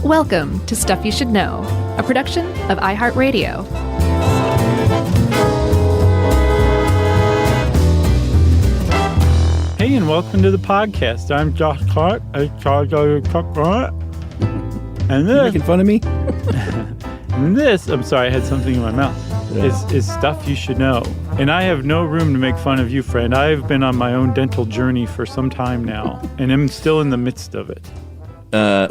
Welcome to Stuff You Should Know, a production of iHeartRadio. Hey, and welcome to the podcast. I'm Josh Clark. And You making fun of me? this, I'm sorry, I had something in my mouth, is Stuff You Should Know. And I have no room to make fun of you, friend. I've been on my own dental journey for some time now, and I'm still in the midst of it.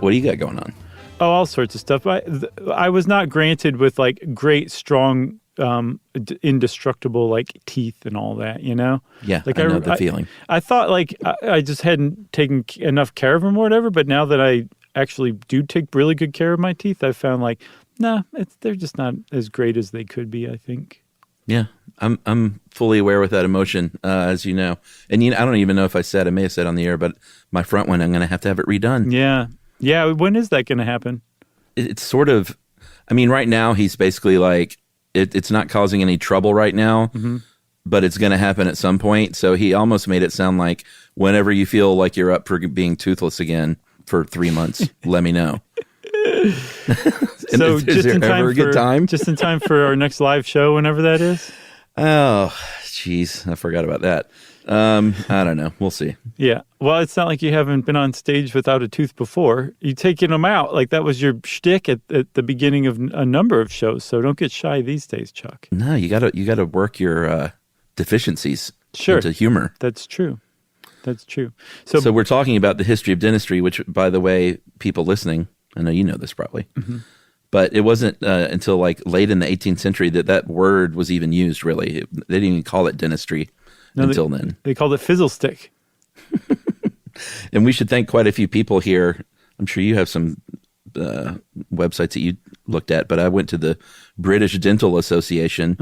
What do you got going on? Oh, all sorts of stuff. I was not granted with like great, strong, indestructible like teeth and all that, you know? Yeah, like I know the feeling. I thought like I just hadn't taken enough care of them or whatever, but now that I actually do take really good care of my teeth, I found like, nah, they're just not as great as they could be, I think. Yeah, I'm fully aware with that emotion, as you know. And I don't even know if I may have said on the air, but my front one, I'm going to have it redone. Yeah. Yeah, when is that going to happen? It's sort of, I mean, right now he's basically like, it's not causing any trouble right now, but it's going to happen at some point. So he almost made it sound like whenever you feel like you're up for being toothless again for 3 months, let me know. So is there ever a good time? Just in time for our next live show, whenever that is? Oh, jeez, I forgot about that. I don't know. We'll see. Yeah. Well, it's not like you haven't been on stage without a tooth before. You taking them out. Like that was your shtick at the beginning of a number of shows. So don't get shy these days, Chuck. No, you gotta work your deficiencies into humor. That's true. That's true. So we're talking about the history of dentistry, which, by the way, people listening, I know you know this probably, but it wasn't until like late in the 18th century that word was even used, really. They didn't even call it dentistry until then. They called it fizzlestick. And we should thank quite a few people here. I'm sure you have some websites that you looked at, but I went to the British Dental Association,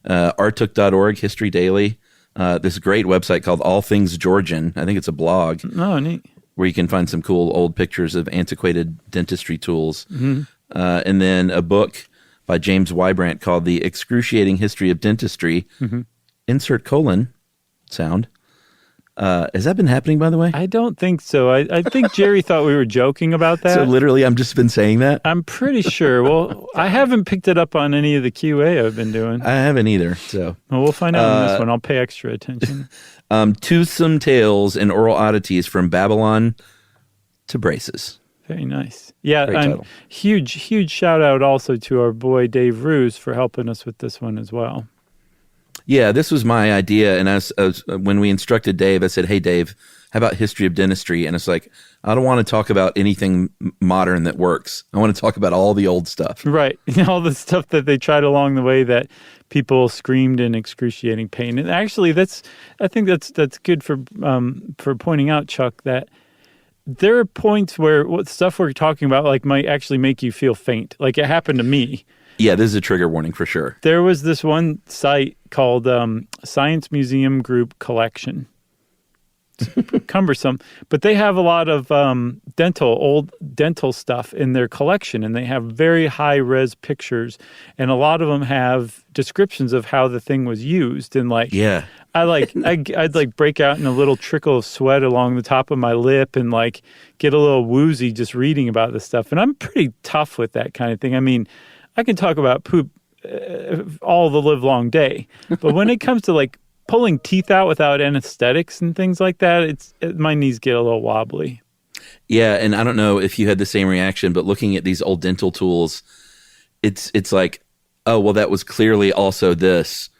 artook.org, History Daily, this great website called All Things Georgian. I think it's a blog. Oh, neat. Where you can find some cool old pictures of antiquated dentistry tools. And then a book by James Wybrandt called The Excruciating History of Dentistry, insert colon sound. Has that been happening, by the way? I don't think so. I think Jerry thought we were joking about that. So literally, I've just been saying that? I'm pretty sure. Well, I haven't picked it up on any of the QA I've been doing. I haven't either. So well, we'll find out on this one. I'll pay extra attention. Toothsome Tales and Oral Oddities from Babylon to Braces. Very nice. Yeah, great title. Huge shout out also to our boy Dave Roos for helping us with this one as well. Yeah, this was my idea, and when we instructed Dave, I said, "Hey, Dave, how about history of dentistry?" And it's like, I don't want to talk about anything modern that works. I want to talk about all the old stuff. Right, all the stuff that they tried along the way that people screamed in excruciating pain. And actually, I think that's good for pointing out, Chuck, that there are points where what stuff we're talking about like might actually make you feel faint. Like it happened to me. Yeah, this is a trigger warning for sure. There was this one site called Science Museum Group Collection. It's cumbersome, but they have a lot of old dental stuff in their collection, and they have very high-res pictures, and a lot of them have descriptions of how the thing was used. And like, yeah, I'd like break out in a little trickle of sweat along the top of my lip, and like get a little woozy just reading about this stuff. And I'm pretty tough with that kind of thing. I mean, I can talk about poop all the live long day, but when it comes to like pulling teeth out without anesthetics and things like that, my knees get a little wobbly. Yeah, and I don't know if you had the same reaction, but looking at these old dental tools, it's like, oh, well, that was clearly also this,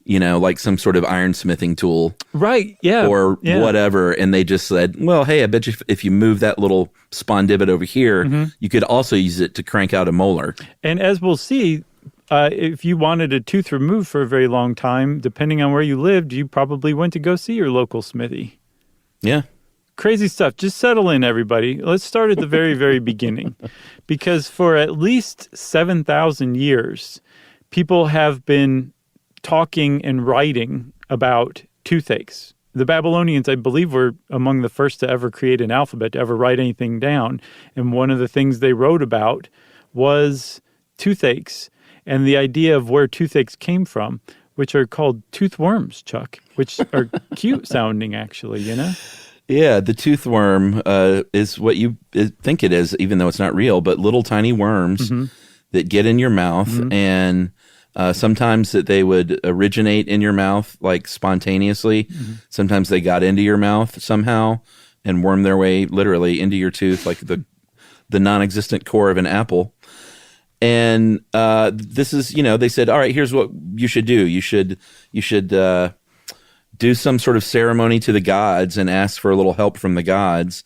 like some sort of ironsmithing tool. Right, yeah. Or whatever, and they just said, well, hey, I bet you if you move that little spondivot over here, you could also use it to crank out a molar. And as we'll see, if you wanted a tooth removed for a very long time, depending on where you lived, you probably went to go see your local smithy. Yeah. Crazy stuff. Just settle in, everybody. Let's start at the very, very beginning. Because for at least 7,000 years, people have been talking and writing about toothaches. The Babylonians, I believe, were among the first to ever create an alphabet, to ever write anything down. And one of the things they wrote about was toothaches and the idea of where toothaches came from, which are called toothworms, Chuck, which are cute sounding, actually, Yeah, the tooth worm is what you think it is, even though it's not real, but little tiny worms that get in your mouth, and sometimes that they would originate in your mouth like spontaneously. Sometimes they got into your mouth somehow and worm their way literally into your tooth like the non-existent core of an apple. And this is, they said, all right, here's what you should do. You should do some sort of ceremony to the gods and ask for a little help from the gods.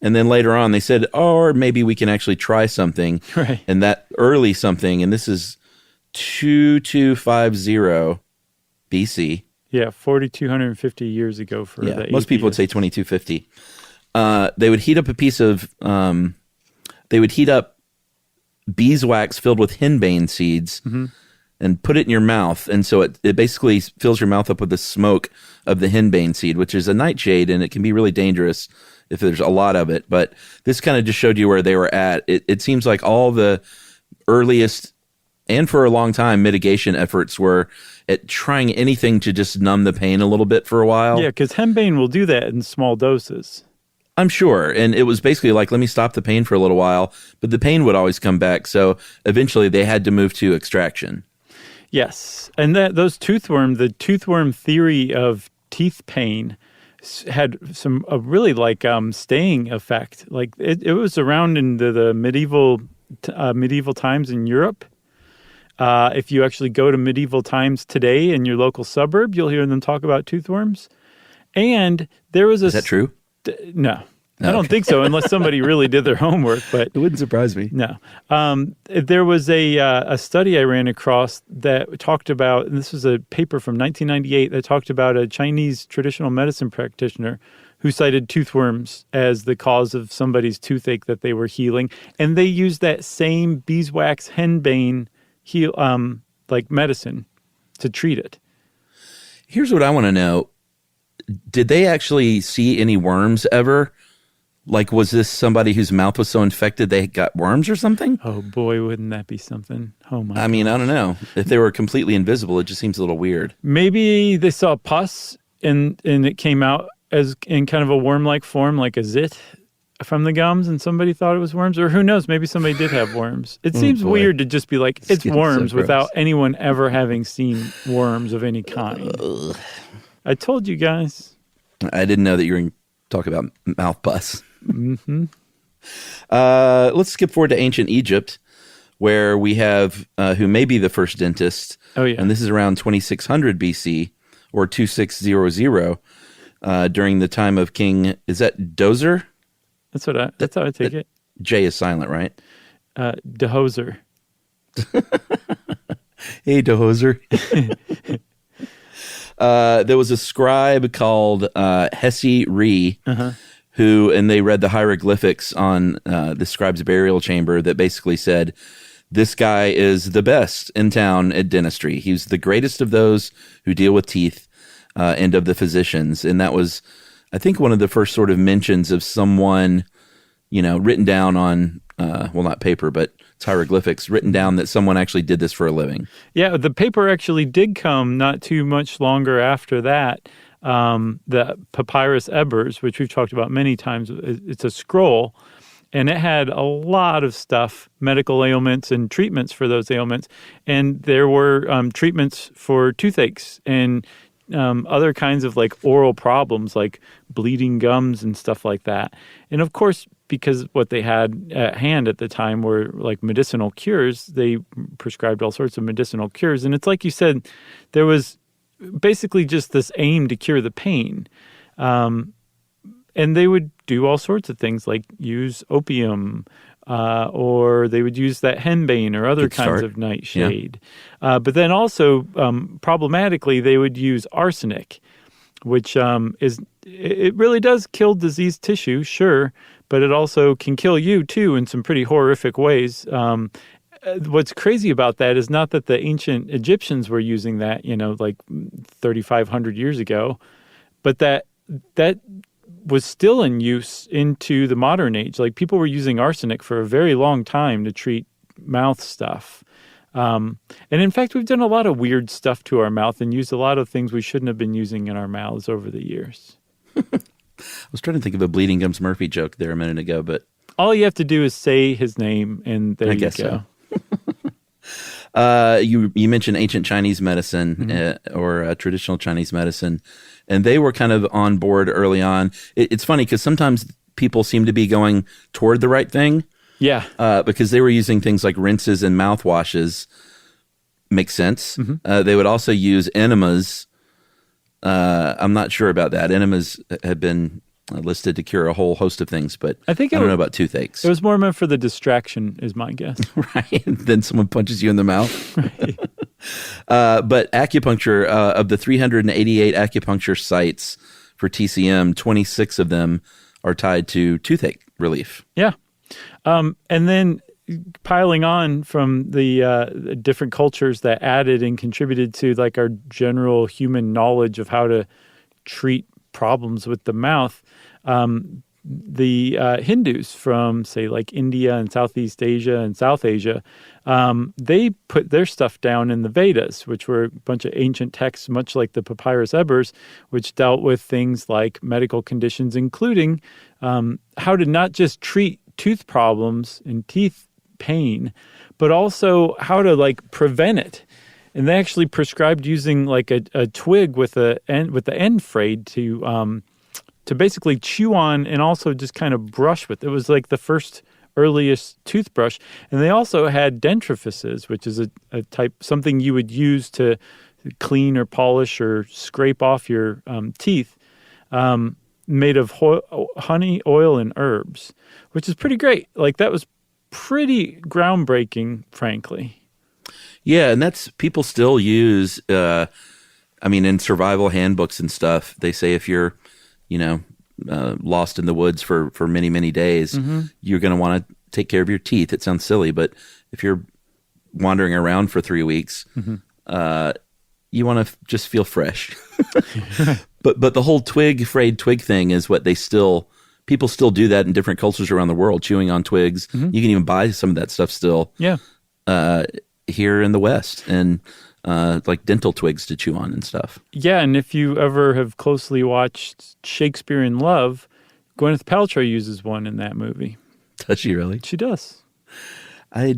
And then later on they said, or maybe we can actually try something. Right. And that early something, and this is 2250 BC. Yeah, 4,250 years ago for the most people would say 2250. They would heat up a piece of, they would heat up beeswax filled with henbane seeds and put it in your mouth. And so it basically fills your mouth up with the smoke of the henbane seed, which is a nightshade, and it can be really dangerous if there's a lot of it. But this kind of just showed you where they were at. It seems like all the earliest and for a long time mitigation efforts were at trying anything to just numb the pain a little bit for a while. Yeah, because henbane will do that in small doses. I'm sure. And it was basically like, let me stop the pain for a little while, but the pain would always come back. So eventually they had to move to extraction. Yes. And the toothworm theory of teeth pain had a really staying effect. Like it was around in the medieval times in Europe. If you actually go to medieval times today in your local suburb, you'll hear them talk about toothworms. And there was Is that true? No, I don't think so, unless somebody really did their homework. But it wouldn't surprise me. No, there was a study I ran across that talked about, and this was a paper from 1998 that talked about a Chinese traditional medicine practitioner who cited toothworms as the cause of somebody's toothache that they were healing, and they used that same beeswax henbane medicine to treat it. Here's what I want to know. Did they actually see any worms ever? Like, was this somebody whose mouth was so infected they got worms or something? Oh, boy, wouldn't that be something? Oh, my I mean, I don't know. If they were completely invisible, it just seems a little weird. Maybe they saw pus and it came out as in kind of a worm-like form, like a zit from the gums, and somebody thought it was worms. Or who knows, maybe somebody did have worms. It seems weird to just be like, it's worms, so without anyone ever having seen worms of any kind. I told you guys. I didn't know that you were going to talk about mouth pus. Let's skip forward to ancient Egypt, where we have who may be the first dentist. Oh, yeah. And this is around 2600 BC or 2600 during the time of King, is that Dozer? That's how I take it. J is silent, right? Dehoser. Hey, Dehoser. There was a scribe called Hesi Ree, and they read the hieroglyphics on the scribe's burial chamber that basically said, this guy is the best in town at dentistry. He's the greatest of those who deal with teeth and of the physicians. And that was, I think, one of the first sort of mentions of someone, written down on, not paper, but it's hieroglyphics, written down that someone actually did this for a living. Yeah, the paper actually did come not too much longer after that. The Papyrus Ebers, which we've talked about many times, it's a scroll, and it had a lot of stuff, medical ailments and treatments for those ailments. And there were treatments for toothaches and other kinds of oral problems like bleeding gums and stuff like that. And of course, because what they had at hand at the time were medicinal cures, they prescribed all sorts of medicinal cures. And it's like you said, there was basically just this aim to cure the pain. And they would do all sorts of things like use opium, or they would use that henbane or other kinds of nightshade. Yeah. But then also, problematically, they would use arsenic, which it really does kill diseased tissue, sure, but it also can kill you, too, in some pretty horrific ways. What's crazy about that is not that the ancient Egyptians were using that, 3,500 years ago, but that was still in use into the modern age. People were using arsenic for a very long time to treat mouth stuff. And in fact, we've done a lot of weird stuff to our mouth and used a lot of things we shouldn't have been using in our mouths over the years. I was trying to think of a Bleeding Gums Murphy joke there a minute ago, but All you have to do is say his name, and there I you guess go. So. You mentioned ancient Chinese medicine or traditional Chinese medicine, and they were kind of on board early on. It's funny because sometimes people seem to be going toward the right thing. Yeah. Because they were using things like rinses and mouthwashes. Makes sense. They would also use enemas. I'm not sure about that. Enemas have been listed to cure a whole host of things, but I don't know about toothaches. It was more meant for the distraction, is my guess. Right. Then someone punches you in the mouth. Right. But acupuncture, of the 388 acupuncture sites for TCM, 26 of them are tied to toothache relief. Yeah. And then piling on from the different cultures that added and contributed to like our general human knowledge of how to treat problems with the mouth, the Hindus from, say, like India and Southeast Asia and South Asia, they put their stuff down in the Vedas, which were a bunch of ancient texts, much like the Papyrus Ebers, which dealt with things like medical conditions, including how to not just treat tooth problems and teeth pain, but also how to like prevent it. And they actually prescribed using like a twig with the end frayed to basically chew on and also just kind of brush with. It was like the first earliest toothbrush. And they also had dentrifices, which is a type, something you would use to clean or polish or scrape off your teeth, made of honey, oil, and herbs, which is pretty great. Like that was pretty groundbreaking, frankly. Yeah, and that's people still use. In survival handbooks and stuff, they say if you're, lost in the woods for many, many days, you're going to want to take care of your teeth. It sounds silly, but if you're wandering around for 3 weeks, you want to just feel fresh. But the whole frayed twig thing is what people still do that in different cultures around the world, chewing on twigs. You can even buy some of that stuff still. Yeah. Here in the West, and like dental twigs to chew on and stuff. Yeah, and if you ever have closely watched Shakespeare in Love, Gwyneth Paltrow uses one in that movie. Does she really? She does. I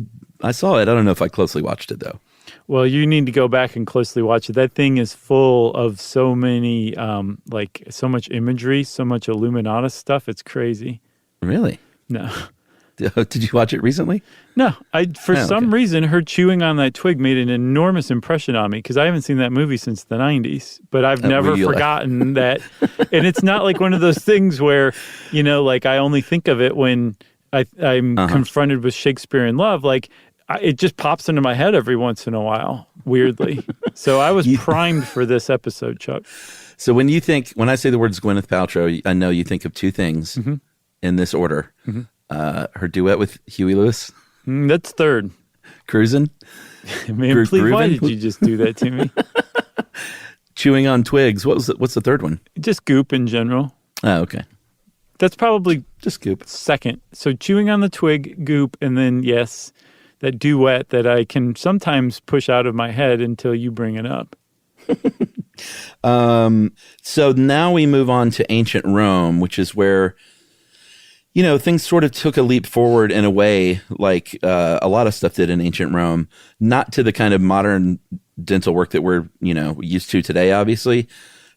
saw it. I don't know if I closely watched it, though. Well, you need to go back and closely watch it. That thing is full of so many, so much imagery, so much Illuminati stuff. It's crazy. Really? No. Did you watch it recently? No. For some reason, her chewing on that twig made an enormous impression on me because I haven't seen that movie since the 90s. But I've never forgotten that. And it's not like one of those things where, I only think of it when I'm confronted with Shakespeare in Love. Like, it just pops into my head every once in a while, weirdly. So I was primed for this episode, Chuck. So when I say the words Gwyneth Paltrow, I know you think of two things in this order. Her duet with Huey Lewis. That's third. Cruising. Man, please, why did you just do that to me? Chewing on twigs. What's the third one? Just goop in general. Oh, okay. That's probably just goop. Second. So chewing on the twig, goop, and then, yes, that duet that I can sometimes push out of my head until you bring it up. So now we move on to ancient Rome, which is where things sort of took a leap forward in a way, like a lot of stuff did in ancient Rome, not to the kind of modern dental work that we're, used to today, obviously,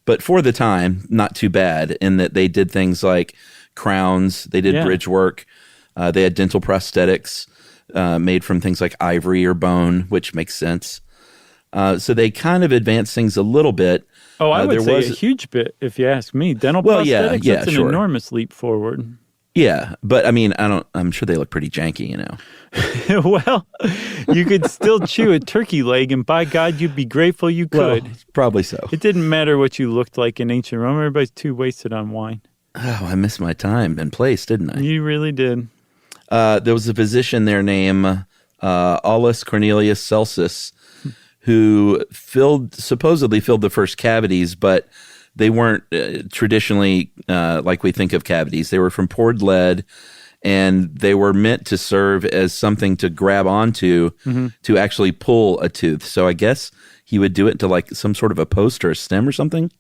but for the time, not too bad in that they did things like crowns, they did bridge work, they had dental prosthetics made from things like ivory or bone, which makes sense. So they kind of advanced things a little bit. Oh, I would say a huge bit, if you ask me. Dental prosthetics, that's an enormous leap forward. Yeah, but I'm sure they look pretty janky, Well, you could still chew a turkey leg, and by God, you'd be grateful you could. Well, probably so. It didn't matter what you looked like in ancient Rome. Everybody's too wasted on wine. Oh, I missed my time and place, didn't I? You really did. There was a physician there named Aulus Cornelius Celsus who supposedly filled the first cavities, but they weren't traditionally like we think of cavities. They were from poured lead, and they were meant to serve as something to grab onto to actually pull a tooth. So I guess he would do it to like some sort of a post or a stem or something.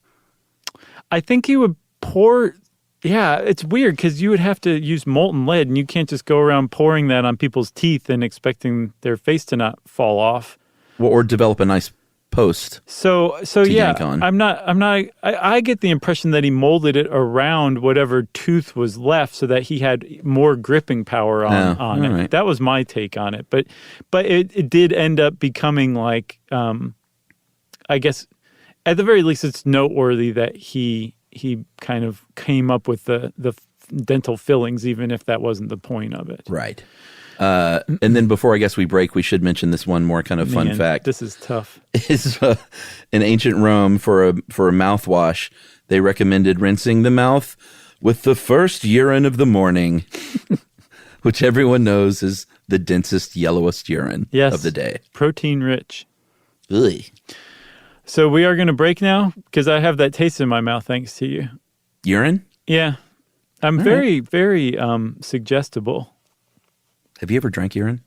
I think he would pour Yeah, it's weird because you would have to use molten lead, and you can't just go around pouring that on people's teeth and expecting their face to not fall off. Well, or develop a nice post. So yeah, yank on. I get the impression that he molded it around whatever tooth was left so that he had more gripping power on it. Right. That was my take on it. But it did end up becoming like, I guess, at the very least, it's noteworthy that he kind of came up with the dental fillings, even if that wasn't the point of it. Right. And then before I guess we break, we should mention this one more kind of fun fact. This is tough. Is in ancient Rome for a mouthwash, they recommended rinsing the mouth with the first urine of the morning, which everyone knows is the densest, yellowest urine of the day. Protein rich. Ugh. So we are going to break now because I have that taste in my mouth thanks to you. Urine? Yeah. I'm very suggestible. Have you ever drank urine?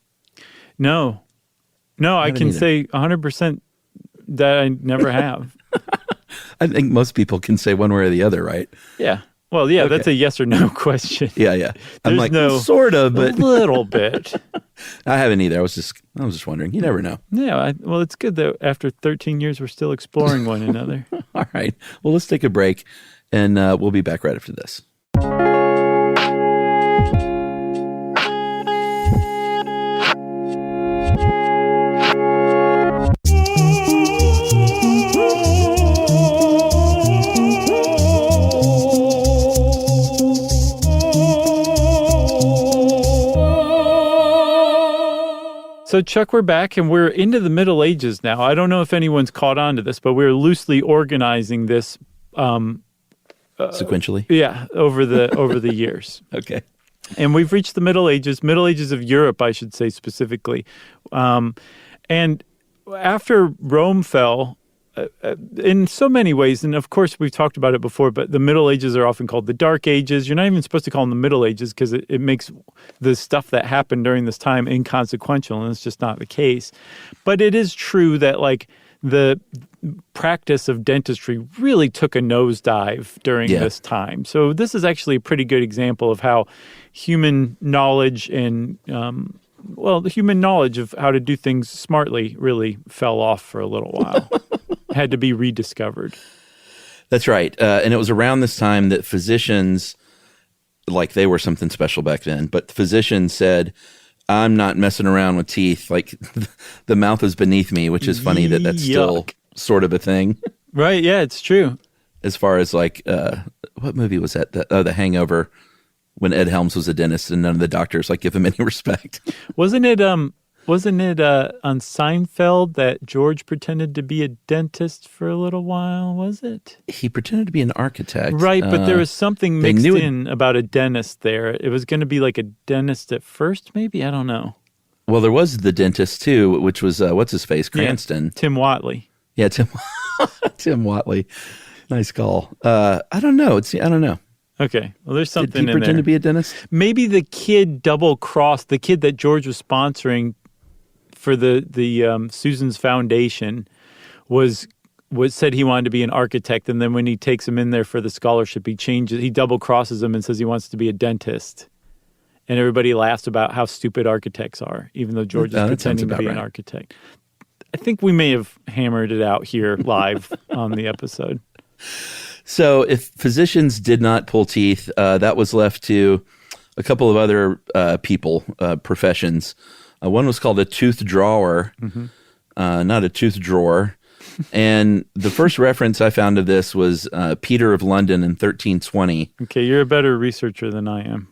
No, I can say 100% that I never have. I think most people can say one way or the other, right? Yeah. Well, yeah, That's a yes or no question. Yeah. I'm like, no, sort of, but a little bit. I haven't either. I was just wondering. You never know. Yeah. Well, it's good that after 13 years, we're still exploring one another. All right. Well, let's take a break, and we'll be back right after this. So, Chuck, we're back, and we're into the Middle Ages now. I don't know if anyone's caught on to this, but we're loosely organizing this Sequentially? Yeah, over the years. Okay. And we've reached the Middle Ages of Europe, I should say specifically. And after Rome fell, in so many ways, and of course we've talked about it before, but the Middle Ages are often called the Dark Ages. You're not even supposed to call them the Middle Ages because it makes the stuff that happened during this time inconsequential, and it's just not the case. But it is true that like the practice of dentistry really took a nosedive during this time. So this is actually a pretty good example of how human knowledge and the human knowledge of how to do things smartly really fell off for a little while. Had to be rediscovered. That's right. And it was around this time that physicians, like they were something special back then, but physicians said, I'm not messing around with teeth. Like the mouth is beneath me, which is funny that that's still sort of a thing. Right. Yeah, it's true. As far as like, what movie was that? The Hangover, when Ed Helms was a dentist and none of the doctors like give him any respect. Wasn't it on Seinfeld that George pretended to be a dentist for a little while? Was it? He pretended to be an architect. Right, but there was something mixed in about a dentist there. It was going to be like a dentist at first, maybe? I don't know. Well, there was the dentist too, which was, what's his face? Cranston. Yeah, Tim Whatley. Yeah, Tim Whatley. Nice call. I don't know. I don't know. Okay. Well, there's something in there. Did he pretend to be a dentist? Maybe the kid double-crossed, the kid that George was sponsoring for the Susan's Foundation was said he wanted to be an architect, and then when he takes him in there for the scholarship, he double-crosses him and says he wants to be a dentist. And everybody laughs about how stupid architects are, even though George is pretending to be an architect. I think we may have hammered it out here live on the episode. So if physicians did not pull teeth, that was left to a couple of other professions. One was called a tooth drawer, not a tooth drawer. And the first reference I found of this was Peter of London in 1320. Okay, you're a better researcher than I am.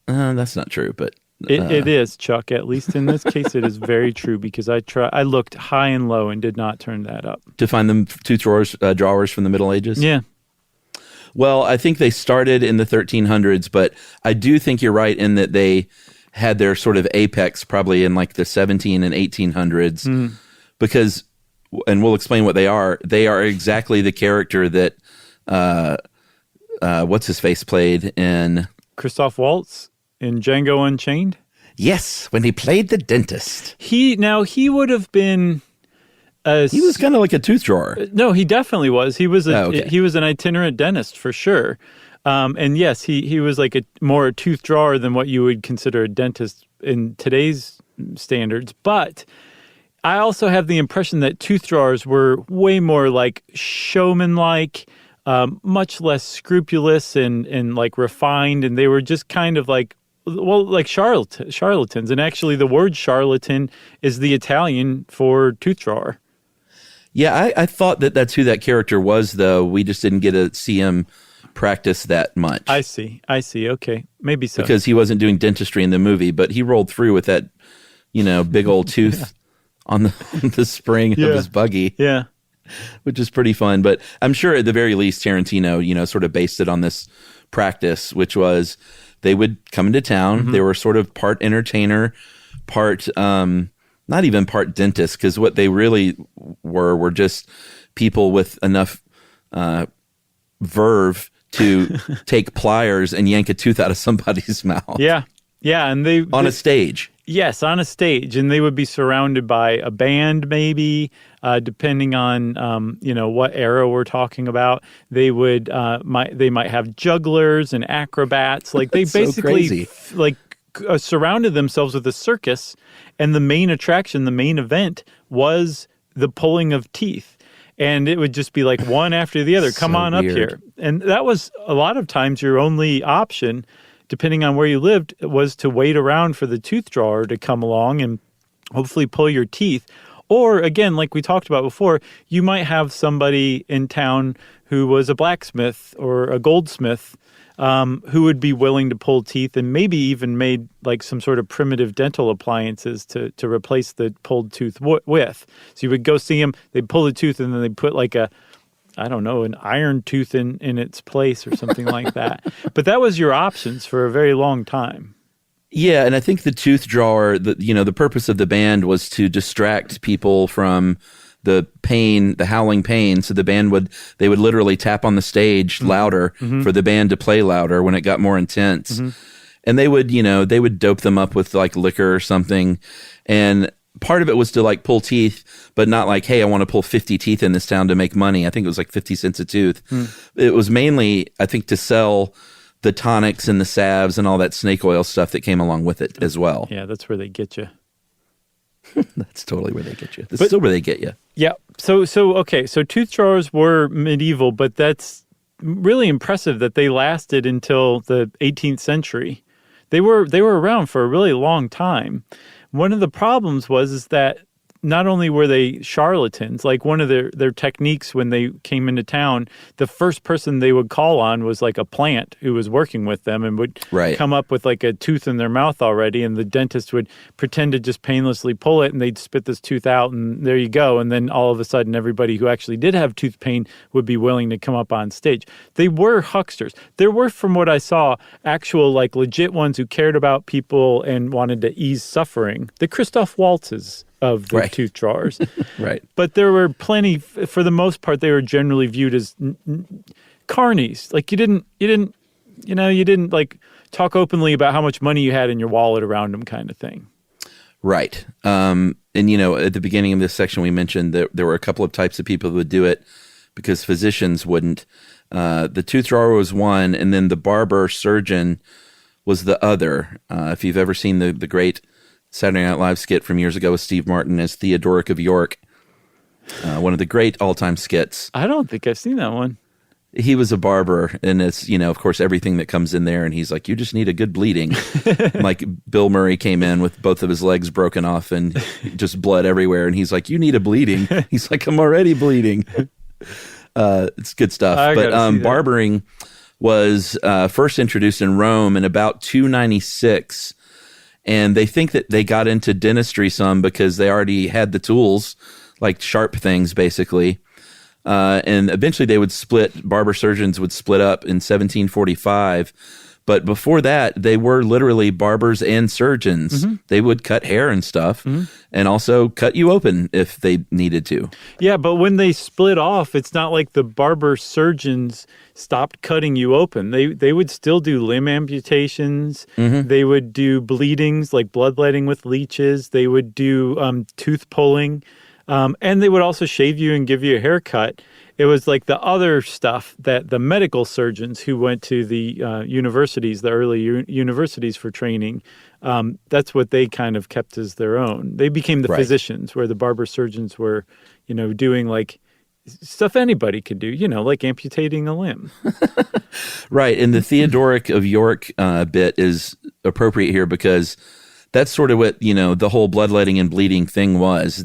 That's not true, but... It is, Chuck. At least in this case, it is very true because I looked high and low and did not turn that up. To find them tooth drawers from the Middle Ages? Yeah. Well, I think they started in the 1300s, but I do think you're right in that they had their sort of apex probably in like the 17 and 1800s because, and we'll explain what they are exactly the character that, what's-his-face played in... Christoph Waltz in Django Unchained? Yes, when he played the dentist. He would have been... he was kind of like a tooth drawer. No, he definitely was. He was he was an itinerant dentist for sure. And yes, he was like more a tooth drawer than what you would consider a dentist in today's standards. But I also have the impression that tooth drawers were way more like showman-like, much less scrupulous and like refined, and they were just kind of like, well, like charlatans. And actually the word charlatan is the Italian for tooth drawer. Yeah, I thought that's who that character was, though. We just didn't get to see him practice that much. I see. Okay. Maybe so. Because he wasn't doing dentistry in the movie, but he rolled through with that, big old tooth on the spring of his buggy. Yeah. Which is pretty fun. But I'm sure at the very least, Tarantino, sort of based it on this practice, which was they would come into town. Mm-hmm. They were sort of part entertainer, part, not even part dentist, because what they really were just people with enough verve to take pliers and yank a tooth out of somebody's mouth. Yeah. And on a stage. Yes, on a stage. And they would be surrounded by a band, maybe, depending on, what era we're talking about. They would, they might have jugglers and acrobats. Like they basically surrounded themselves with a circus. And the main attraction, the main event was the pulling of teeth. And it would just be like one after the other. Come on weird. Up here. And that was a lot of times your only option, depending on where you lived, was to wait around for the tooth drawer to come along and hopefully pull your teeth. Or again, like we talked about before, you might have somebody in town who was a blacksmith or a goldsmith who would be willing to pull teeth and maybe even made like some sort of primitive dental appliances to replace the pulled tooth with. So you would go see him, they'd pull the tooth, and then they'd put like an iron tooth in its place or something like that. But that was your options for a very long time. Yeah, and I think the tooth drawer, the purpose of the band was to distract people from the pain, the howling pain. So the band would literally tap on the stage louder for the band to play louder when it got more intense. Mm-hmm. And they would dope them up with like liquor or something. And part of it was to like pull teeth, but not like, hey, I want to pull 50 teeth in this town to make money. I think it was like 50 cents a tooth. It was mainly, I think, to sell the tonics and the salves and all that snake oil stuff that came along with it as well. Yeah, that's where they get you. That's totally where they get you. This is still where they get you. Yeah. So tooth drawers were medieval, but that's really impressive that they lasted until the 18th century. They were around for a really long time. One of the problems is that not only were they charlatans, like one of their techniques when they came into town, the first person they would call on was like a plant who was working with them and would come up with like a tooth in their mouth already, and the dentist would pretend to just painlessly pull it, and they'd spit this tooth out, and there you go. And then all of a sudden, everybody who actually did have tooth pain would be willing to come up on stage. They were hucksters. There were, from what I saw, actual like legit ones who cared about people and wanted to ease suffering. The Christoph Waltzes of the tooth drawers. Right. But there were plenty, for the most part, they were generally viewed as carnies. Like you didn't like talk openly about how much money you had in your wallet around them, kind of thing. Right. And at the beginning of this section, we mentioned that there were a couple of types of people who would do it because physicians wouldn't. The tooth drawer was one, and then the barber surgeon was the other. If you've ever seen the great Saturday Night Live skit from years ago with Steve Martin as Theodoric of York, one of the great all-time skits. I don't think I've seen that one. He was a barber, and it's, of course, everything that comes in there, and he's like, you just need a good bleeding. Like Bill Murray came in with both of his legs broken off and just blood everywhere, and he's like, you need a bleeding. He's like, I'm already bleeding. It's good stuff. But barbering was first introduced in Rome in about 296. And they think that they got into dentistry some because they already had the tools, like sharp things, basically. And eventually barber surgeons would split up in 1745. But before that, they were literally barbers and surgeons. Mm-hmm. They would cut hair and stuff and also cut you open if they needed to. Yeah, but when they split off, it's not like the barber surgeons stopped cutting you open. They would still do limb amputations. Mm-hmm. They would do bleedings, like bloodletting with leeches. They would do tooth pulling. And they would also shave you and give you a haircut. It was like the other stuff that the medical surgeons who went to the universities, the early universities for training, that's what they kind of kept as their own. They became the physicians, where the barber surgeons were, doing like stuff anybody could do, like amputating a limb. Right. And the Theodoric of York bit is appropriate here because that's sort of what, the whole bloodletting and bleeding thing was.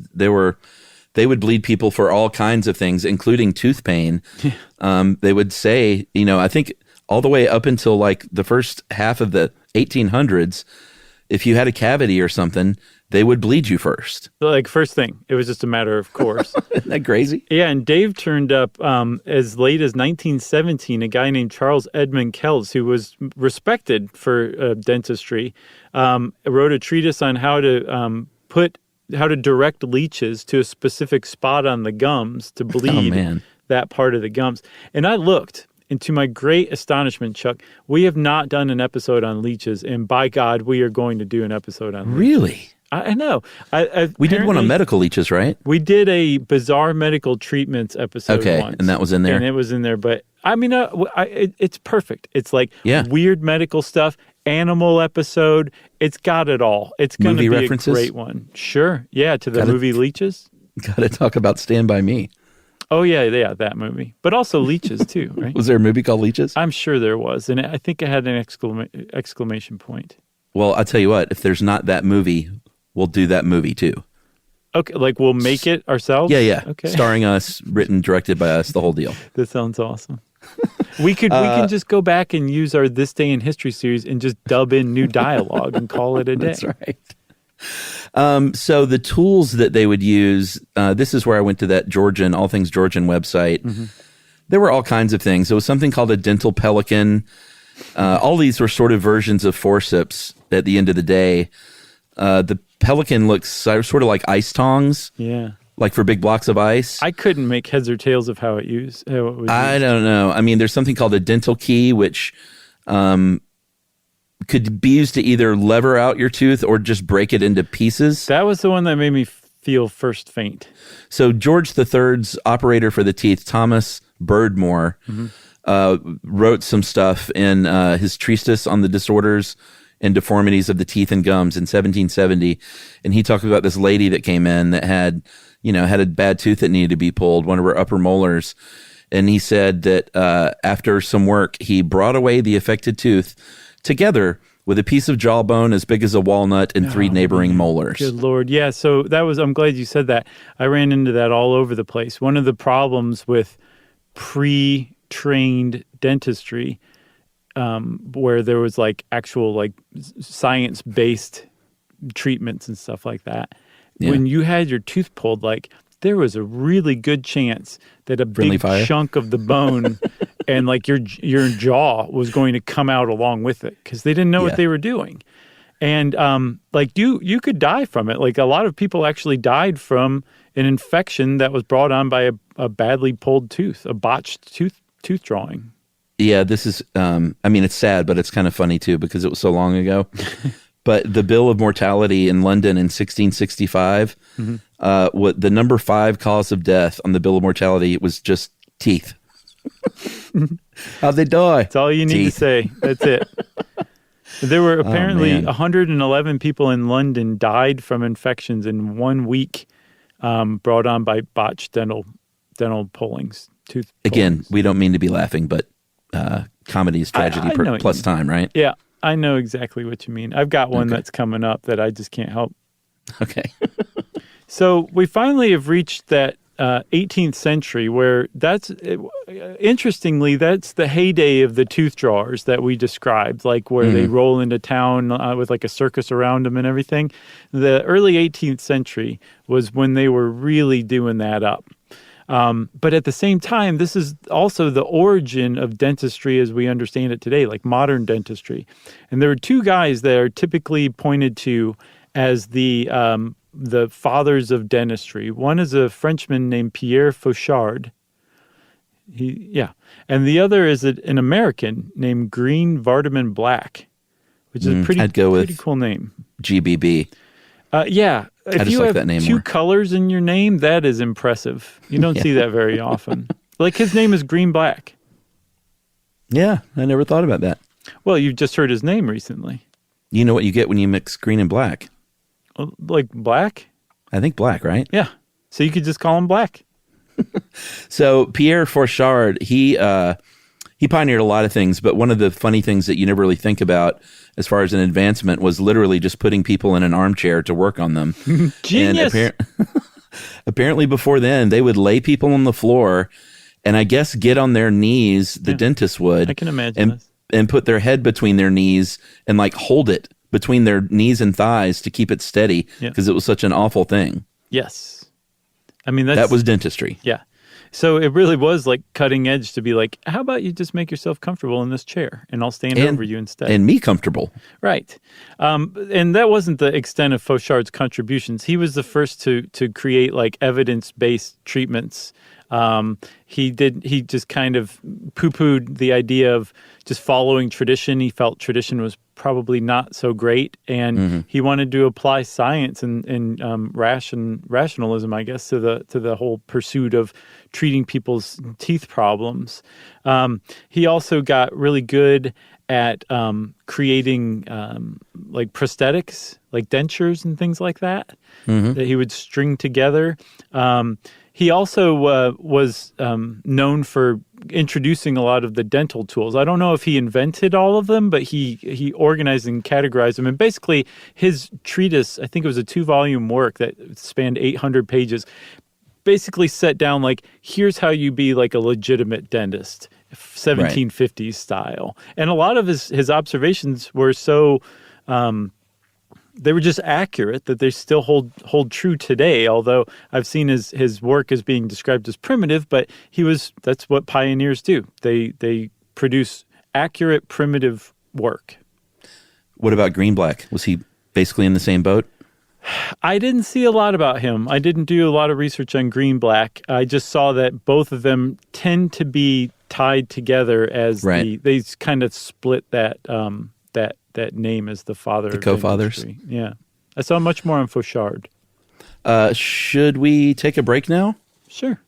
They would bleed people for all kinds of things, including tooth pain. They would say, I think all the way up until like the first half of the 1800s, if you had a cavity or something, they would bleed you first. Like first thing, it was just a matter of course. Isn't that crazy? Yeah, and Dave turned up as late as 1917, a guy named Charles Edmund Kells, who was respected for dentistry, wrote a treatise on how to direct leeches to a specific spot on the gums to bleed that part of the gums. And I looked, and to my great astonishment, Chuck, we have not done an episode on leeches, and by God, we are going to do an episode on leeches. Really? I know. We did one on medical leeches, right? We did a bizarre medical treatments episode once. And that was in there? And it was in there, but I mean, it's perfect. It's like weird medical stuff, animal episode. It's got it all. It's going to be references? A great one. Sure. Yeah, to the movie Leeches. Got to talk about Stand By Me. Oh, yeah, that movie. But also Leeches, too, right? Was there a movie called Leeches? I'm sure there was, and I think it had an exclamation point. Well, I'll tell you what, if there's not that movie, we'll do that movie, too. Okay, like we'll make it ourselves? Yeah. Okay. Starring us, written, directed by us, the whole deal. That sounds awesome. We can just go back and use our This Day in History series and just dub in new dialogue and call it a day. That's right. So the tools that they would use, this is where I went to that Georgian, All Things Georgian website. Mm-hmm. There were all kinds of things. There was something called a dental pelican. All these were sort of versions of forceps at the end of the day. The pelican looks sort of like ice tongs. Yeah. Like for big blocks of ice. I couldn't make heads or tails of how it was used. I don't know. I mean, there's something called a dental key, which could be used to either lever out your tooth or just break it into pieces. That was the one that made me feel first faint. So George III's operator for the teeth, Thomas Birdmore, wrote some stuff in his treatise on the disorders and deformities of the teeth and gums in 1770. And he talked about this lady that came in that had a bad tooth that needed to be pulled, one of her upper molars. And he said that after some work, he brought away the affected tooth together with a piece of jawbone as big as a walnut and 3 neighboring molars. Good Lord. Yeah, so I'm glad you said that. I ran into that all over the place. One of the problems with pre-trained dentistry, where there was like actual like science-based treatments and stuff like that, when you had your tooth pulled, like there was a really good chance that a big chunk of the bone and like your jaw was going to come out along with it because they didn't know what they were doing. And like you could die from it. Like a lot of people actually died from an infection that was brought on by a badly pulled tooth, a botched tooth drawing. Yeah, this is, it's sad, but it's kind of funny too because it was so long ago. But the bill of mortality in London in 1665, what the number 5 cause of death on the bill of mortality was just teeth. How'd they die? That's all you need to say. That's it. There were apparently 111 people in London died from infections in 1 week brought on by botched dental pullings, tooth Again, pullings. We don't mean to be laughing, but comedy is tragedy plus time, right? Yeah. I know exactly what you mean. I've got one that's coming up that I just can't help. Okay. So we finally have reached that 18th century where interestingly, that's the heyday of the tooth drawers that we described, like where they roll into town with like a circus around them and everything. The early 18th century was when they were really doing that up. But at the same time, this is also the origin of dentistry as we understand it today, like modern dentistry. And there are 2 guys that are typically pointed to as the fathers of dentistry. One is a Frenchman named Pierre Fauchard. And the other is an American named Green Vardaman Black, which is a pretty cool name. GBB. Yeah. If just you like have that name two more. colors in your name, that is impressive. You don't see that very often. Like his name is Green Black. Yeah, I never thought about that. Well, you've just heard his name recently. You know what you get when you mix green and black? Like Black? I think black, right? Yeah. So you could just call him Black. So Pierre Fauchard, he pioneered a lot of things, but one of the funny things that you never really think about as far as an advancement was literally just putting people in an armchair to work on them. Genius. And apparently before then, they would lay people on the floor and I guess get on their knees, the dentist would. I can imagine and put their head between their knees and like hold it between their knees and thighs to keep it steady because it was such an awful thing. Yes. I mean, that was dentistry. Yeah. So it really was like cutting edge to be like, how about you just make yourself comfortable in this chair and I'll stand over you instead. And me comfortable. Right. And that wasn't the extent of Fauchard's contributions. He was the first to create like evidence-based treatments. He just kind of poo-pooed the idea of just following tradition. He felt tradition was probably not so great, and he wanted to apply science and rationalism, I guess, to the whole pursuit of treating people's teeth problems. He also got really good at creating like prosthetics, like dentures and things like that, that he would string together. He also was known for introducing a lot of the dental tools. I don't know if he invented all of them, but he organized and categorized them. And basically, his treatise, I think it was a 2-volume work that spanned 800 pages, basically set down like, here's how you be like a legitimate dentist, 1750s style. And a lot of his observations were so... they were just accurate that they still hold true today, although I've seen his work as being described as primitive, but that's what pioneers do. They produce accurate, primitive work. What about Green Black? Was he basically in the same boat? I didn't see a lot about him. I didn't do a lot of research on Green Black. I just saw that both of them tend to be tied together as they kind of split that name as the father of co-fathers. dentistry. Yeah. I saw much more on Fauchard. Should we take a break now? Sure.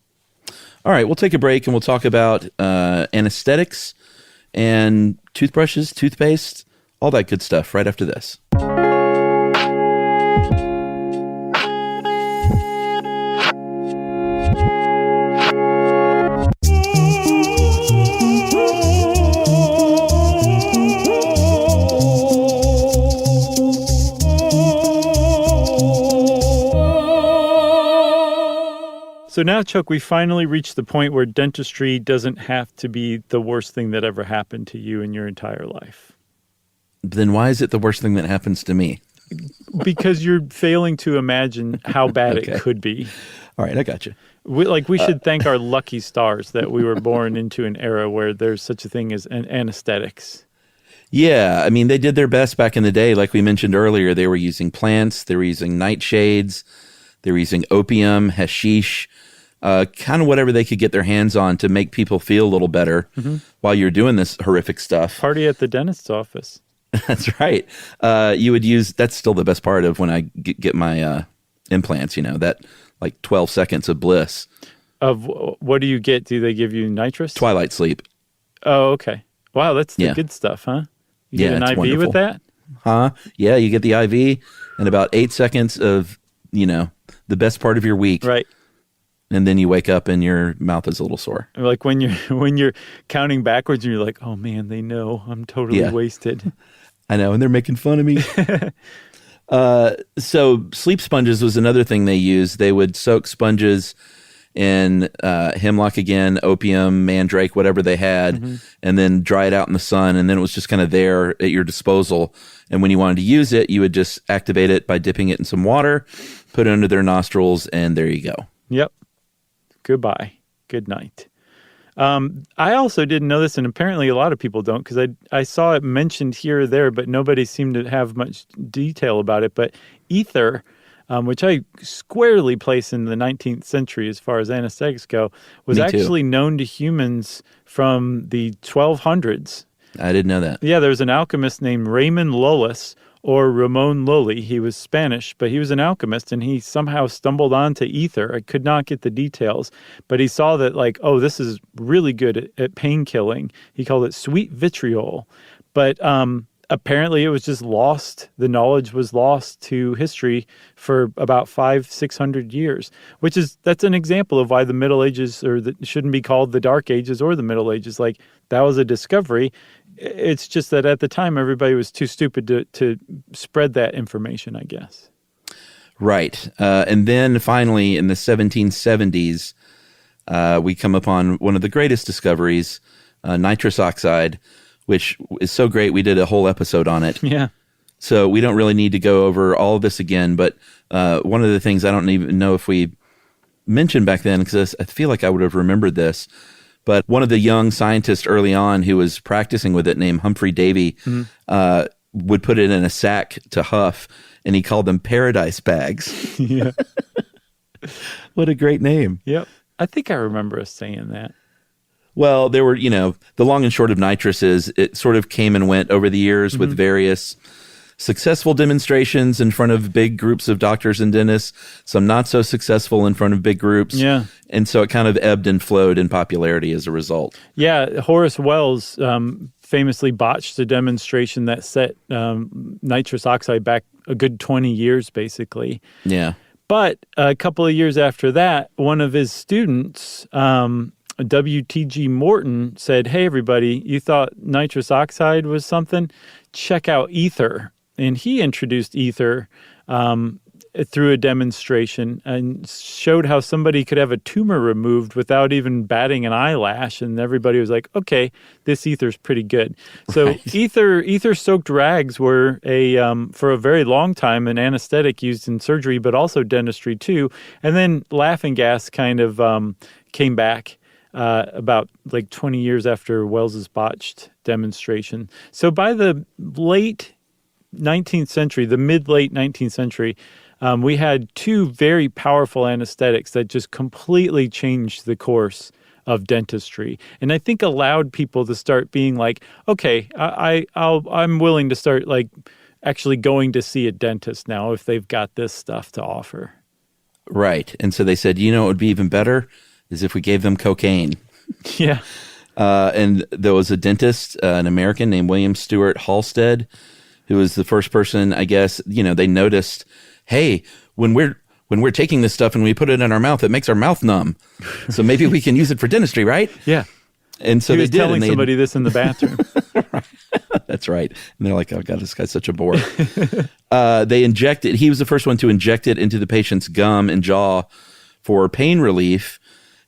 All right, we'll take a break and we'll talk about anesthetics and toothbrushes, toothpaste, all that good stuff right after this. So now, Chuck, we finally reached the point where dentistry doesn't have to be the worst thing that ever happened to you in your entire life. Then why is it the worst thing that happens to me? Because you're failing to imagine how bad it could be. All right, I got you. We should thank our lucky stars that we were born into an era where there's such a thing as anesthetics. Yeah, I mean, they did their best back in the day. Like we mentioned earlier, they were using plants, they were using nightshades, they were using opium, hashish, kind of whatever they could get their hands on to make people feel a little better while you're doing this horrific stuff. Party at the dentist's office. That's right. You would use, that's still the best part of when I get my implants, that like 12 seconds of bliss. Of what do you get? Do they give you nitrous? Twilight sleep. Oh, okay. Wow, that's the good stuff, huh? You get an IV wonderful. with that? Huh? Yeah, you get the IV and about 8 seconds of, the best part of your week. Right. And then you wake up and your mouth is a little sore. Like when you're counting backwards and you're like, oh man, they know I'm totally wasted. I know, and they're making fun of me. So sleep sponges was another thing they used. They would soak sponges in hemlock again, opium, mandrake, whatever they had, and then dry it out in the sun. And then it was just kind of there at your disposal. And when you wanted to use it, you would just activate it by dipping it in some water, put it under their nostrils, and there you go. Yep. Goodbye. Good night. I also didn't know this, and apparently a lot of people don't, because I saw it mentioned here or there, but nobody seemed to have much detail about it. But ether, which I squarely place in the 19th century as far as anesthetics go, was actually known to humans from the 1200s. I didn't know that. Yeah, there was an alchemist named Raymond Lullus, or Ramon Lully. He was Spanish, but he was an alchemist, and he somehow stumbled onto ether. I could not get the details, but he saw that, like, oh, this is really good at pain killing. He called it sweet vitriol. But apparently it was just lost. The knowledge was lost to history for about 500-600 years, that's an example of why the Middle Ages shouldn't be called the Dark Ages or the Middle Ages. Like, that was a discovery. It's just that at the time, everybody was too stupid to spread that information, I guess. Right. And then finally, in the 1770s, we come upon one of the greatest discoveries, nitrous oxide, which is so great we did a whole episode on it. Yeah. So we don't really need to go over all of this again, but one of the things I don't even know if we mentioned back then, because I feel like I would have remembered this, but one of the young scientists early on who was practicing with it, named Humphrey Davy, would put it in a sack to huff, and he called them paradise bags. Yeah. What a great name. Yep. I think I remember us saying that. Well, there were, the long and short of nitrous is it sort of came and went over the years with various successful demonstrations in front of big groups of doctors and dentists, some not so successful in front of big groups. Yeah. And so it kind of ebbed and flowed in popularity as a result. Yeah. Horace Wells famously botched a demonstration that set nitrous oxide back a good 20 years, basically. Yeah. But a couple of years after that, one of his students, W.T.G. Morton, said, hey, everybody, you thought nitrous oxide was something? Check out ether. And he introduced ether through a demonstration and showed how somebody could have a tumor removed without even batting an eyelash. And everybody was like, okay, this ether's pretty good. So right. Ether-soaked rags were for a very long time an anesthetic used in surgery, but also dentistry too. And then laughing gas kind of came back about like 20 years after Wells's botched demonstration. So by the late 19th century, the mid-late 19th century, we had two very powerful anesthetics that just completely changed the course of dentistry, and I think allowed people to start being like, okay, I'm willing to start like actually going to see a dentist now if they've got this stuff to offer. Right, and so they said, it would be even better is if we gave them cocaine. Yeah. And there was a dentist, an American named William Stewart Halstead, who was the first person, I guess, they noticed, hey, when we're taking this stuff and we put it in our mouth, it makes our mouth numb. So maybe we can use it for dentistry, right? Yeah. And so he was they did. Telling somebody this in the bathroom. That's right. And they're like, oh, God, this guy's such a bore. They injected, he was the first one to inject it into the patient's gum and jaw for pain relief.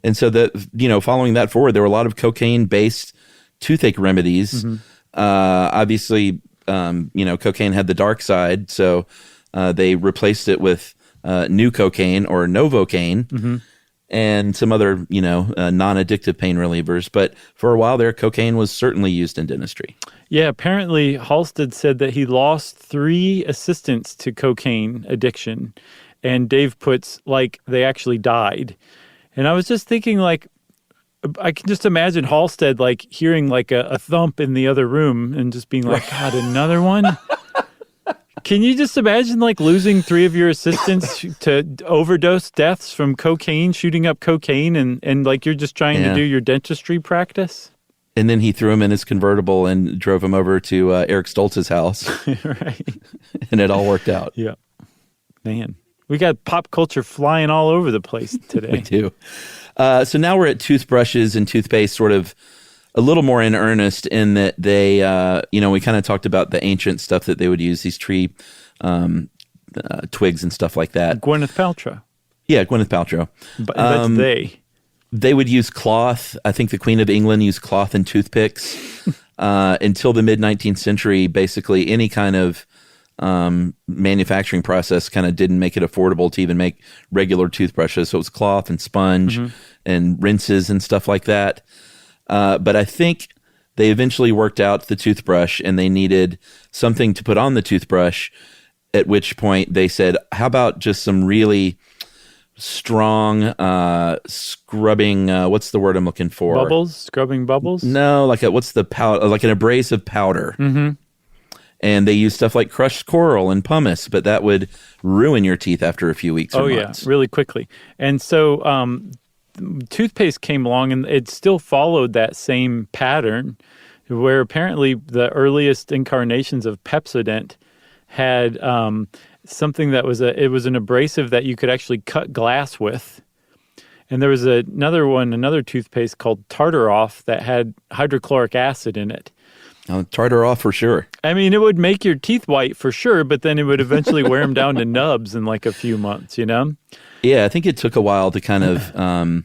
And so that, following that forward, there were a lot of cocaine-based toothache remedies. Mm-hmm. Obviously, cocaine had the dark side, so they replaced it with new cocaine or Novocaine and some other, non-addictive pain relievers. But for a while there, cocaine was certainly used in dentistry. Yeah, apparently Halstead said that he lost 3 assistants to cocaine addiction, and Dave puts, like, they actually died. And I was just thinking, like, I can just imagine Halstead, like, hearing, like, a thump in the other room and just being like, God, another one? Can you just imagine, like, losing 3 of your assistants to overdose deaths from cocaine, shooting up cocaine, and like, you're just trying to do your dentistry practice? And then he threw him in his convertible and drove him over to Eric Stoltz's house. Right. And it all worked out. Yeah. Man. We got pop culture flying all over the place today. We do. So now we're at toothbrushes and toothpaste, sort of a little more in earnest in that they, we kind of talked about the ancient stuff that they would use, these tree twigs and stuff like that. Gwyneth Paltrow. Yeah, Gwyneth Paltrow. But that's they. They would use cloth. I think the Queen of England used cloth and toothpicks. Until the mid-19th century, basically any kind of manufacturing process kind of didn't make it affordable to even make regular toothbrushes. So it was cloth and sponge and rinses and stuff like that. But I think they eventually worked out the toothbrush and they needed something to put on the toothbrush, at which point they said, how about just some really strong scrubbing, what's the word I'm looking for? Bubbles? Scrubbing bubbles? No, like what's the powder? Like an abrasive powder. And they use stuff like crushed coral and pumice, but that would ruin your teeth after a few weeks or months. Yeah, really quickly. And so toothpaste came along, and it still followed that same pattern, where apparently the earliest incarnations of Pepsodent had something that was an abrasive that you could actually cut glass with. And there was another toothpaste called Tartar-Off that had hydrochloric acid in it. Tartar-Off for sure. I mean, it would make your teeth white for sure, but then it would eventually wear them down to nubs in like a few months, Yeah, I think it took a while to kind of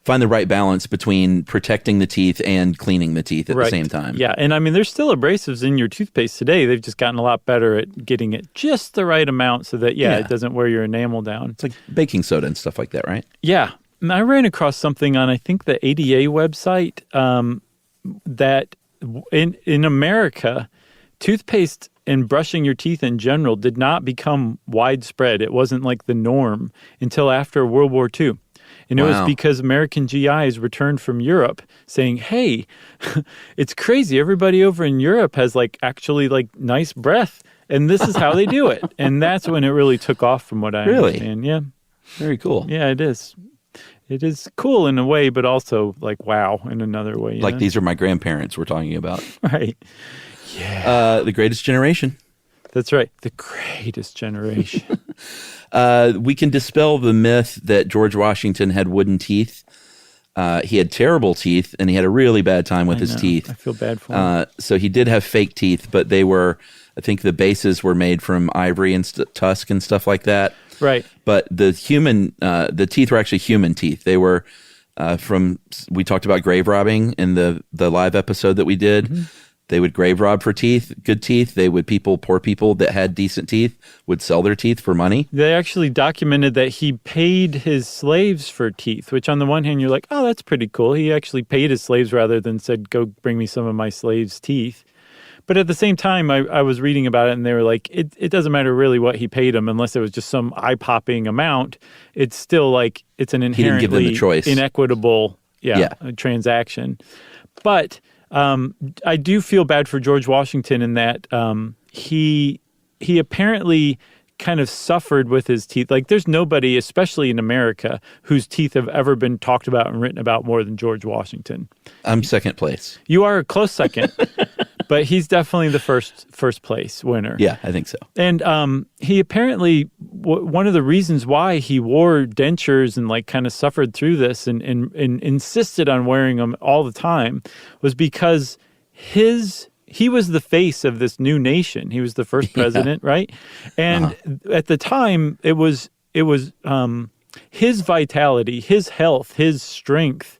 find the right balance between protecting the teeth and cleaning the teeth at the same time. Yeah, and I mean, there's still abrasives in your toothpaste today. They've just gotten a lot better at getting it just the right amount so that, it doesn't wear your enamel down. It's like baking soda and stuff like that, right? Yeah. I ran across something on, I think, the ADA website that in America, toothpaste and brushing your teeth in general did not become widespread. It wasn't like the norm until after World War II. And it was because American GIs returned from Europe saying, hey, it's crazy. Everybody over in Europe has actually nice breath. And this is how they do it. And that's when it really took off from what I understand. Yeah. Very cool. Yeah, it is. It is cool in a way, but also wow in another way. These are my grandparents we're talking about. Right. Yeah. The Greatest Generation. That's right. The Greatest Generation. We can dispel the myth that George Washington had wooden teeth. He had terrible teeth, and he had a really bad time with his teeth. I feel bad for him. So he did have fake teeth, but they were, I think the bases were made from ivory and tusk and stuff like that. Right. But the teeth were actually human teeth. They were we talked about grave robbing in the live episode that we did. Mm-hmm. They would grave rob for teeth, good teeth. Poor people that had decent teeth would sell their teeth for money. They actually documented that he paid his slaves for teeth, which on the one hand, you're like, oh, that's pretty cool. He actually paid his slaves rather than said, go bring me some of my slaves' teeth. But at the same time, I was reading about it, and they were like, it doesn't matter really what he paid them unless it was just some eye-popping amount. It's still it's an inherently inequitable transaction. But I do feel bad for George Washington in that he apparently kind of suffered with his teeth. There's nobody, especially in America, whose teeth have ever been talked about and written about more than George Washington. I'm second place. You are a close second, but he's definitely the first place winner. Yeah, I think so. And he apparently, one of the reasons why he wore dentures and kind of suffered through this and insisted on wearing them all the time was because he was the face of this new nation. He was the first president, right? And at the time, it was his vitality, his health, his strength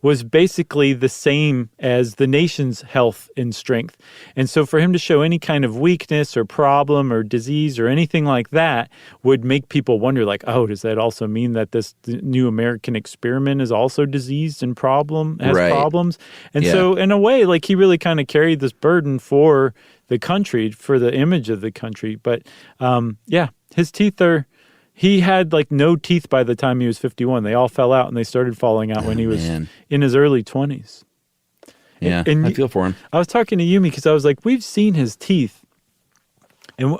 was basically the same as the nation's health and strength. And so for him to show any kind of weakness or problem or disease or anything like that would make people wonder does that also mean that this new American experiment is also diseased and has problems? And so in a way, he really kind of carried this burden for the country, for the image of the country. But his teeth he had no teeth by the time he was 51. They all fell out, and they started falling out when he was in his early 20s. Yeah, and I feel for him. I was talking to Yumi because I was like, we've seen his teeth. And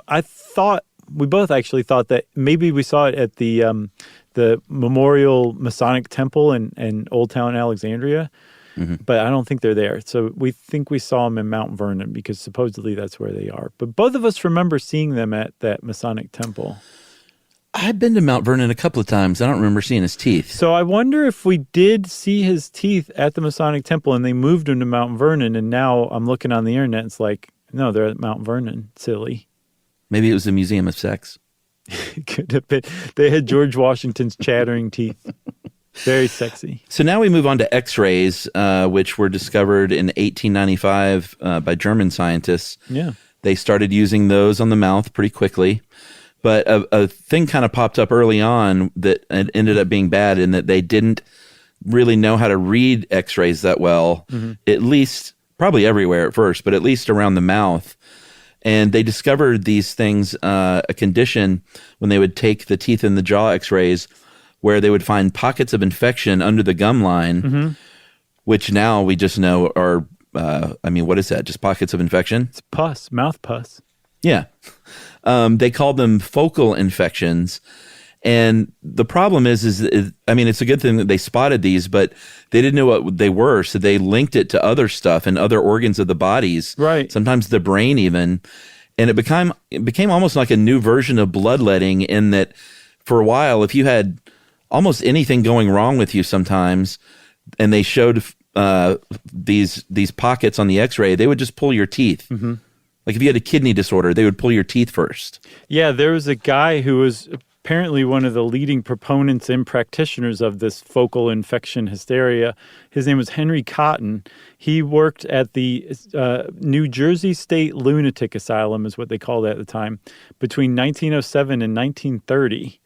we both actually thought that maybe we saw it at the Memorial Masonic Temple in Old Town Alexandria, but I don't think they're there. So we think we saw them in Mount Vernon because supposedly that's where they are. But both of us remember seeing them at that Masonic Temple. I've been to Mount Vernon a couple of times. I don't remember seeing his teeth. So I wonder if we did see his teeth at the Masonic Temple and they moved him to Mount Vernon, and now I'm looking on the internet, it's no, they're at Mount Vernon. Silly. Maybe it was a museum of sex. Could have been. They had George Washington's chattering teeth. Very sexy. So now we move on to X-rays, which were discovered in 1895 by German scientists. Yeah. They started using those on the mouth pretty quickly. But a thing kind of popped up early on that ended up being bad in that they didn't really know how to read X-rays that well, at least probably everywhere at first, but at least around the mouth. And they discovered these things, a condition when they would take the teeth and the jaw X-rays where they would find pockets of infection under the gum line, which now we just know are I mean, what is that? Just pockets of infection? It's pus, mouth pus. Yeah. They called them focal infections. And the problem is, I mean, it's a good thing that they spotted these, but they didn't know what they were. So they linked it to other stuff and other organs of the bodies. Right. Sometimes the brain even. And it became almost like a new version of bloodletting, in that for a while, if you had almost anything going wrong with you sometimes, and they showed these pockets on the x-ray, they would just pull your teeth. Mm-hmm. Like if you had a kidney disorder, they would pull your teeth first. Yeah, there was a guy who was apparently one of the leading proponents and practitioners of this focal infection hysteria. His name was Henry Cotton. He worked at the New Jersey State Lunatic Asylum, is what they called it at the time, between 1907 and 1930.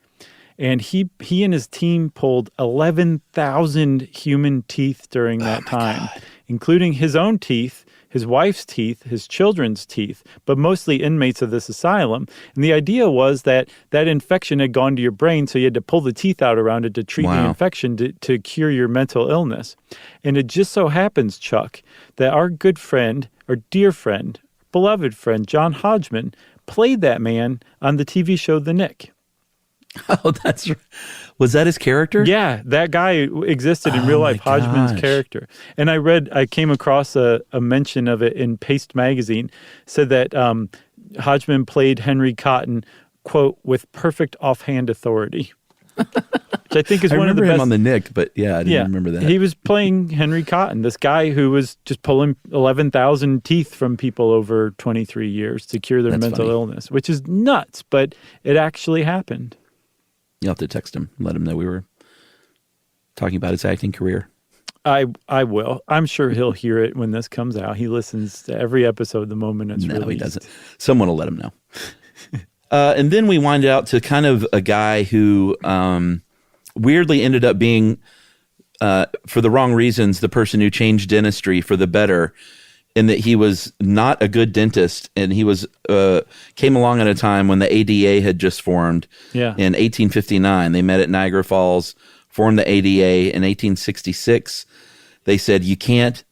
And he and his team pulled 11,000 human teeth during that time, including his own teeth, his wife's teeth, his children's teeth, but mostly inmates of this asylum. And the idea was that infection had gone to your brain, so you had to pull the teeth out around it to treat the infection to cure your mental illness. And it just so happens, Chuck, that our good friend, our dear friend, beloved friend, John Hodgman, played that man on the TV show The Nick. Oh, was that his character? Yeah, that guy existed in real life, Hodgman's character. And I came across a mention of it in Paste magazine, said that Hodgman played Henry Cotton, quote, with perfect offhand authority. Which I think is one of the best. I remember him on the Nick, but I didn't remember that. He was playing Henry Cotton, this guy who was just pulling 11,000 teeth from people over 23 years to cure their mental illness, which is nuts, but it actually happened. You'll have to text him, let him know we were talking about his acting career. I will. I'm sure he'll hear it when this comes out. He listens to every episode the moment it's released. No, he doesn't. Someone will let him know. And then we wind out to kind of a guy who weirdly ended up being, for the wrong reasons, the person who changed dentistry for the better, in that he was not a good dentist, and he was came along at a time when the ADA had just formed. Yeah. In 1859. They met at Niagara Falls, formed the ADA. In 1866, they said you can't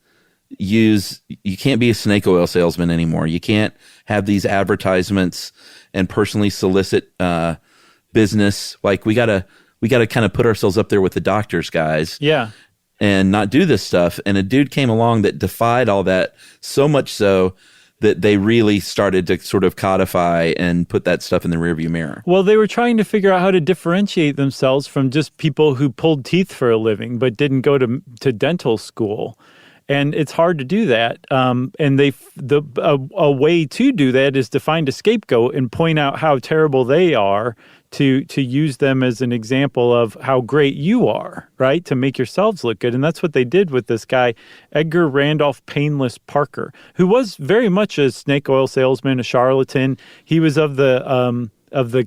be a snake oil salesman anymore. You can't have these advertisements and personally solicit business. Like we gotta kind of put ourselves up there with the doctors, guys. Yeah. And not do this stuff. And a dude came along that defied all that, so much so that they really started to sort of codify and put that stuff in the rearview mirror. Well, they were trying to figure out how to differentiate themselves from just people who pulled teeth for a living but didn't go to dental school. And it's hard to do that. And a way to do that is to find a scapegoat and point out how terrible they are, to use them as an example of how great you are, right? To make yourselves look good. And that's what they did with this guy, Edgar Randolph Painless Parker, who was very much a snake oil salesman, a charlatan. He was of the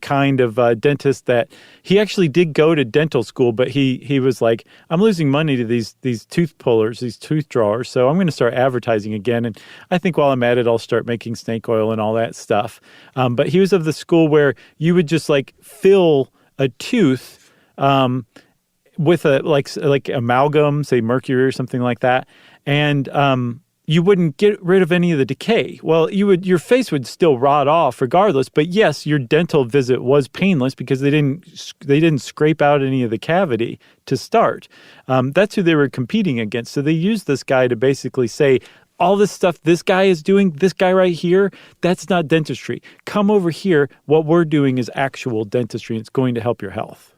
kind of dentist that he actually did go to dental school, but he was like, I'm losing money to these tooth pullers, these tooth drawers, so I'm going to start advertising again. And I think while I'm at it, I'll start making snake oil and all that stuff. But he was of the school where you would just like fill a tooth with a like amalgam, say mercury or something like that, and you wouldn't get rid of any of the decay. Well, your face would still rot off regardless, but yes, your dental visit was painless because they didn't scrape out any of the cavity to start. That's who they were competing against. So they used this guy to basically say, all this stuff this guy is doing, this guy right here, that's not dentistry. Come over here. What we're doing is actual dentistry, and it's going to help your health.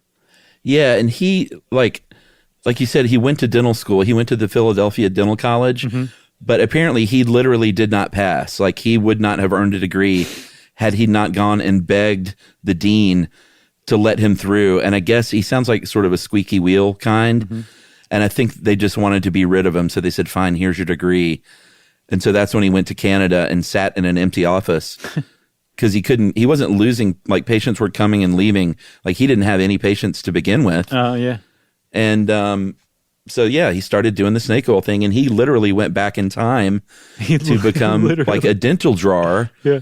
Yeah, and he, like you said, he went to dental school. He went to the Philadelphia Dental College. Mm-hmm. But apparently he literally did not pass. Like he would not have earned a degree had he not gone and begged the dean to let him through. And I guess he sounds like sort of a squeaky wheel kind. Mm-hmm. And I think they just wanted to be rid of him. So they said, fine, here's your degree. And so that's when he went to Canada and sat in an empty office because he wasn't losing, like patients were coming and leaving. Like he didn't have any patients to begin with. Oh, yeah. And, so, yeah, he started doing the snake oil thing, and he literally went back in time to become like a dental drawer. Yeah.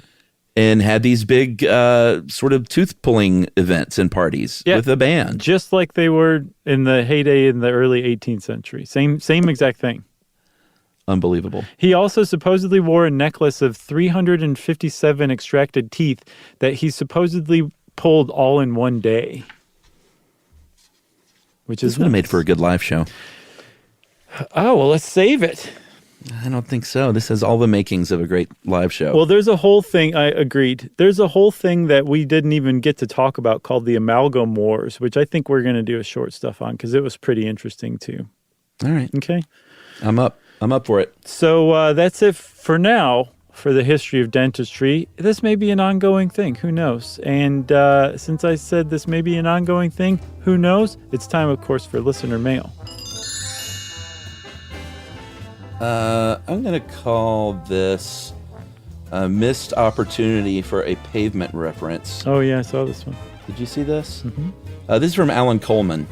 And had these big sort of tooth-pulling events and parties with a band. Just like they were in the heyday in the early 18th century. Same exact thing. Unbelievable. He also supposedly wore a necklace of 357 extracted teeth that he supposedly pulled all in one day. Which is This would have made for a good live show. Oh, well, let's save it. I don't think so. This has all the makings of a great live show. Well, there's a whole thing, I agreed. There's a whole thing that we didn't even get to talk about called the Amalgam Wars, which I think we're going to do a short stuff on because it was pretty interesting too. All right. Okay. I'm up for it. So that's it for now for the history of dentistry. This may be an ongoing thing. Who knows? And since I said this may be an ongoing thing, who knows? It's time, of course, for listener mail. I'm going to call this a missed opportunity for a pavement reference. Oh, yeah, I saw this one. Did you see this? Mm-hmm. This is from Alan Coleman,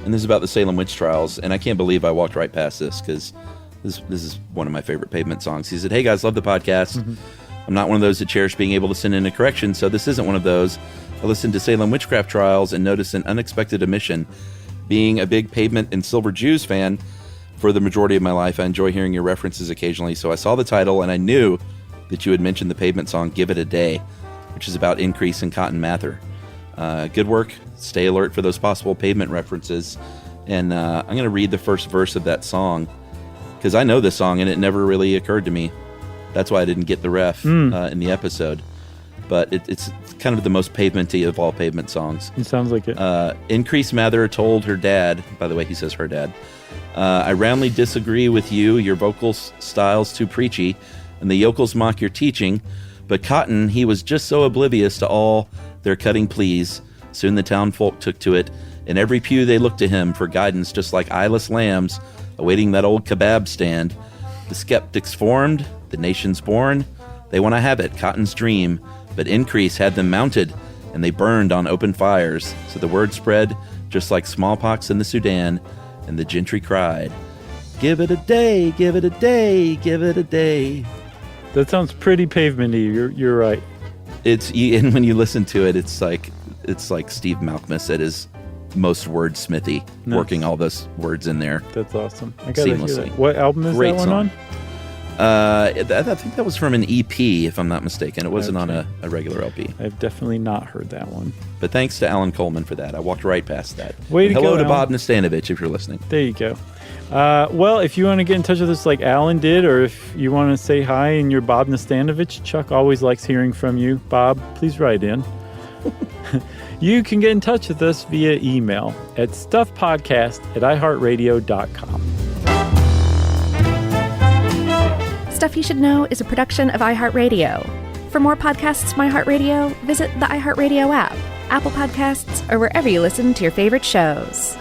and this is about the Salem witch trials, and I can't believe I walked right past this because this is one of my favorite pavement songs. He said, "Hey, guys, love the podcast. Mm-hmm. I'm not one of those that cherish being able to send in a correction, so this isn't one of those. I listened to Salem witchcraft trials and noticed an unexpected omission. Being a big Pavement and Silver Jews fan for the majority of my life, I enjoy hearing your references occasionally, so I saw the title and I knew that you had mentioned the Pavement song Give It a Day, which is about Increase and Cotton Mather. Good work. Stay alert for those possible Pavement references. And I'm going to read the first verse of that song because I know this song and it never really occurred to me. That's why I didn't get the ref in the episode. But it's kind of the most Pavement-y of all Pavement songs. It sounds like it. Increase Mather told her dad, by the way, he says her dad, I roundly disagree with you. Your vocal style's too preachy, and the yokels mock your teaching. But Cotton, he was just so oblivious to all their cutting pleas. Soon the town folk took to it. In every pew they looked to him for guidance, just like eyeless lambs awaiting that old kebab stand. The skeptics formed, the nation's born. They want to have it, Cotton's dream. But Increase had them mounted, and they burned on open fires. So the word spread, just like smallpox in the Sudan. And the gentry cried, "Give it a day, give it a day, give it a day." That sounds pretty Pavement-y. You're right. And when you listen to it, it's like Steve Malkmus at his most wordsmithy, working all those words in there. That's awesome. I gotta hear seamlessly. that. What album is Great that one song. on? I think that was from an EP, if I'm not mistaken. It wasn't on a regular LP. I've definitely not heard that one. But thanks to Alan Coleman for that. I walked right past that. Way to Hello go, to Alan. Bob Nastanovich, if you're listening. There you go. Well, if you want to get in touch with us like Alan did, or if you want to say hi and you're Bob Nastanovich, Chuck always likes hearing from you. Bob, please write in. You can get in touch with us via email at stuffpodcast@iheartradio.com. Stuff You Should Know is a production of iHeartRadio. For more podcasts from iHeartRadio, visit the iHeartRadio app, Apple Podcasts, or wherever you listen to your favorite shows.